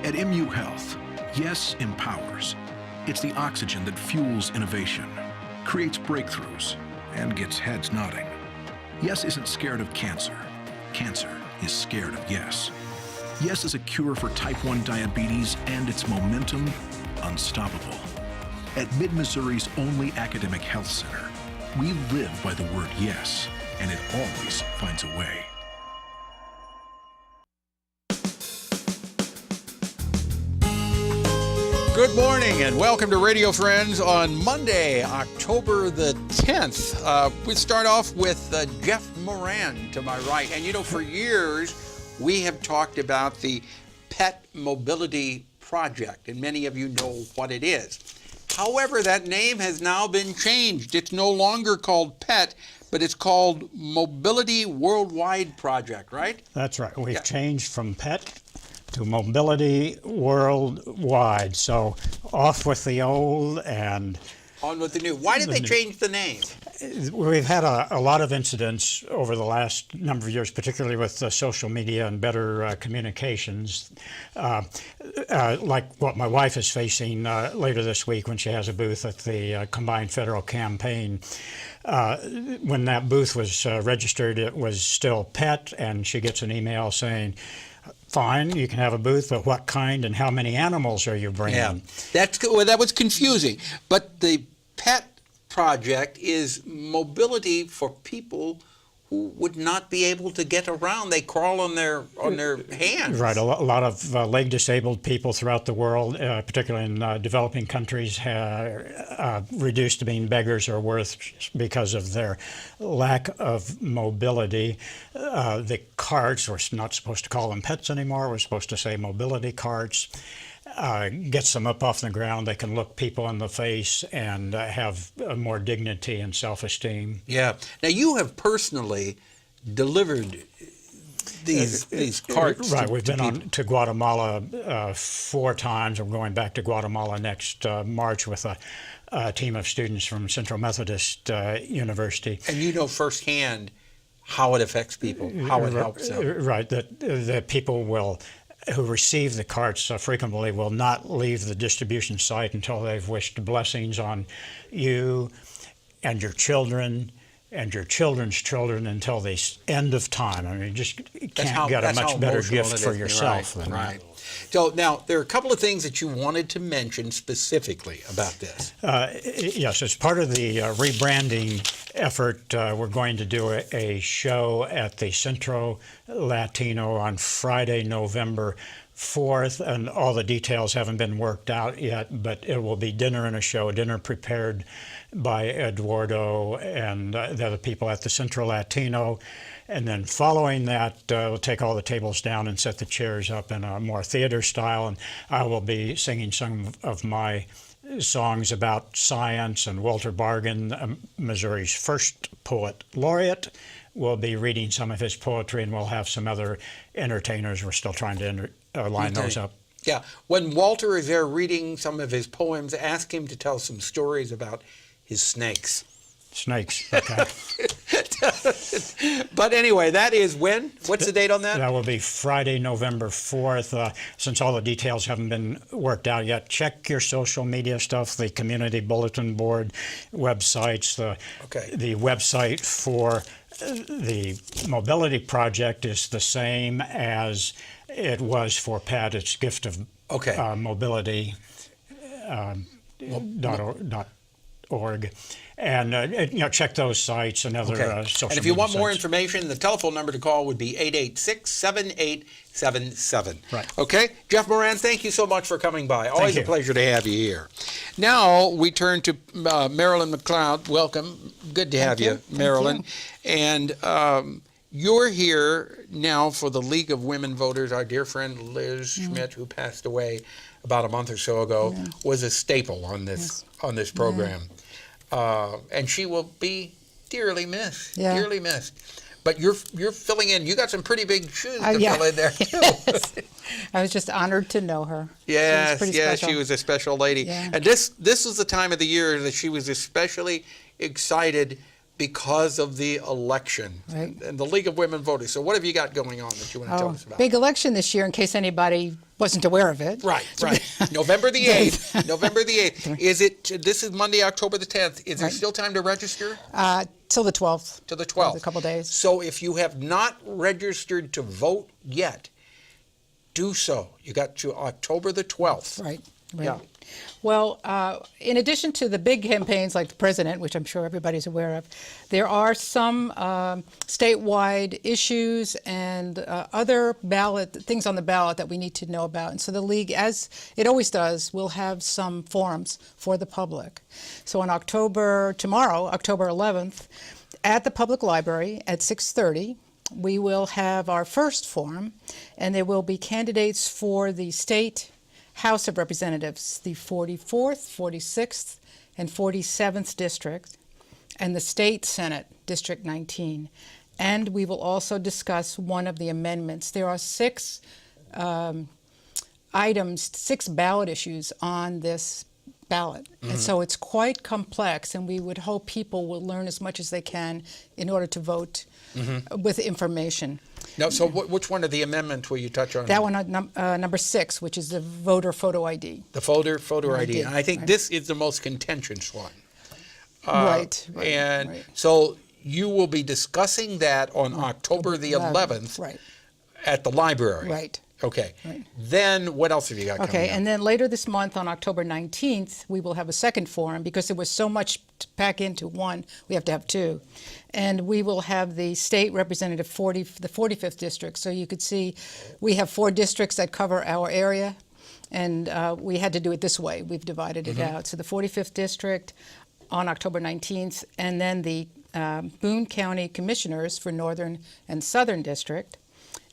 At MU Health, yes empowers. It's the oxygen that fuels innovation, creates breakthroughs, and gets heads nodding. Yes isn't scared of cancer. Cancer is scared of yes. Yes is a cure for type 1 diabetes, and its momentum unstoppable. At Mid-Missouri's only academic health center, we live by the word yes, and it always finds a way. Good morning and welcome to Radio Friends on Monday, October the 10th. We start off with Jeff Moran to my right. And you know, for years, we have talked about the P.E.T. Mobility Project, and many of you know what it is. However, that name has now been changed. It's no longer called P.E.T., but it's called Mobility Worldwide Project, right? That's right. We've changed from P.E.T. to Mobility Worldwide. So off with the old and on with the new. Why did they change the name? We've had a lot of incidents over the last number of years, particularly with social media and better communications, like what my wife is facing later this week when she has a booth at the Combined Federal Campaign. When that booth was registered, it was still P.E.T., and she gets an email saying, fine, you can have a booth, but what kind and how many animals are you bringing? Yeah, that was confusing. But the P.E.T. project is mobility for people who would not be able to get around. They crawl on their hands. Right. A lot of leg disabled people throughout the world, particularly in developing countries, reduced to being beggars or worse because of their lack of mobility. The carts, we're not supposed to call them pets anymore. We're supposed to say mobility carts. Gets them up off the ground. They can look people in the face and have more dignity and self-esteem. Yeah. Now, you have personally delivered these carts. Right. We've been on to Guatemala 4 times. We're going back to Guatemala next March with a team of students from Central Methodist University. And you know firsthand how it affects people, how it helps them. Right. That people who receive the carts frequently will not leave the distribution site until they've wished blessings on you and your children and your children's children until the end of time. I mean, you just can't get a much better gift for yourself than that. So now, there are a couple of things that you wanted to mention specifically about this. Yes, as part of the rebranding effort, we're going to do a show at the Centro Latino on Friday, November 4th, and all the details haven't been worked out yet, but it will be dinner and a show, dinner prepared by Eduardo and the other people at the Centro Latino. And then following that, we'll take all the tables down and set the chairs up in a more theater style, and I will be singing some of my songs about science, and Walter Bargan, Missouri's first poet laureate, will be reading some of his poetry, and we'll have some other entertainers. We're still trying to line those up. Yeah. When Walter is there reading some of his poems, ask him to tell some stories about his snakes. Snakes, okay. But anyway, that is when? What's the date on that? That will be Friday, November 4th. Since all the details haven't been worked out yet, check your social media stuff, the community bulletin board websites. The website for the Mobility Project is the same as it was for P.E.T. It's gift of mobility .org. And check those sites and other social media. And if you want more sites. information, the telephone number to call would be 886-7877. Right. Okay, Jeff Moran, thank you so much for coming by. Always a pleasure to have you here. Now we turn to MARILYN McLEOD. Welcome. Good to have you, MARILYN. And you're here now for the League of Women Voters. Our dear friend Liz Schmidt, who passed away about a month or so ago, was a staple on this program. And she will be dearly missed, dearly missed. But you're filling in. You got some pretty big shoes to fill in there, too. Yes. I was just honored to know her. Yes, she was a special lady. Yeah. And this was the time of the year that she was especially excited because of the election Right. and the League of Women Voters. So what have you got going on that you want to tell us about? Big election this year, in case anybody wasn't aware of it. Right. November the 8th. November the 8th. This is Monday, October the 10th. Is there still time to register? Till the 12th. To the 12th. A couple days. So if you have not registered to vote yet, do so. You got to October the 12th. Right. Yeah. Well, in addition to the big campaigns like the president, which I'm sure everybody's aware of, there are some statewide issues and other things on the ballot that we need to know about. And so the League, as it always does, will have some forums for the public. So on tomorrow, October 11th, at the public library at 6:30, we will have our first forum, and there will be candidates for the state House of Representatives, the 44th, 46th, and 47th District, and the State Senate, District 19. And we will also discuss one of the amendments. There are six ballot issues on this ballot. And so it's quite complex, and we would hope people will learn as much as they can in order to vote with information. Now, so which one of the amendments will you touch on? That one, number 6, which is the voter photo ID. The voter ID. And I think right. this is the most contentious one. Right. So you will be discussing that on October the 11th Right. at the library. Right. Okay. Right. Then what else have you got coming Okay, up? and then later this month on October 19th, we will have a second forum because there was so much to pack into one, we have to have two. And we will have the state representative the 45th district. So you could see we have 4 districts that cover our area, and we had to do it this way. We've divided it out. So the 45th district on October 19th, and then the Boone County Commissioners for Northern and Southern District,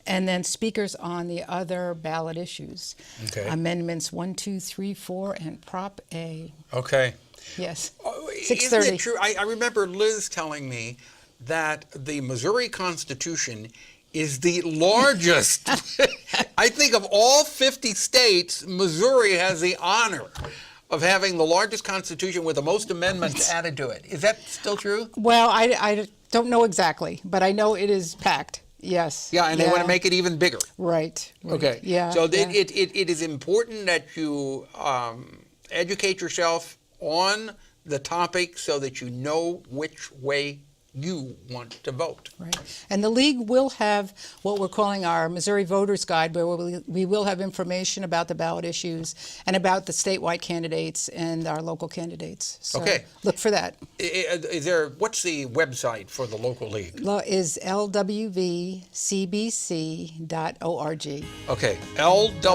and then speakers on the other ballot issues. Okay. Amendments 1, 2, 3, 4, and Prop A. Okay. Yes. Isn't 6:30. it true? I remember Liz telling me that the Missouri Constitution is the largest. I think of all 50 states, Missouri has the honor of having the largest Constitution with the most amendments added to it. Is that still true? Well, I don't know exactly, but I know it is packed. Yes. Yeah, and they want to make it even bigger. Right. Okay. Yeah. So yeah. it is important that you educate yourself on the topic so that you know which way you want to vote. Right. And the League will have what we're calling our Missouri Voters Guide, where we will have information about the ballot issues and about the statewide candidates and our local candidates. So Okay. look for that. What's the website for the local league? Is lwvcbc.org. Okay, lwvcbc.org.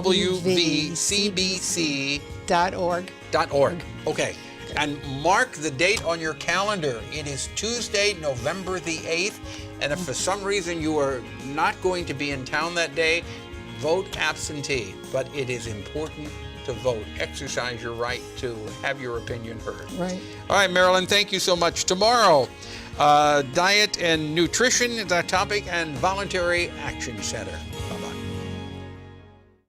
.org. Okay. And mark the date on your calendar. It is Tuesday, November the 8th. And if for some reason you are not going to be in town that day, vote absentee. But it is important to vote. Exercise your right to have your opinion heard. Right. All right, Marilyn, thank you so much. Tomorrow, diet and nutrition is our topic, and voluntary action center.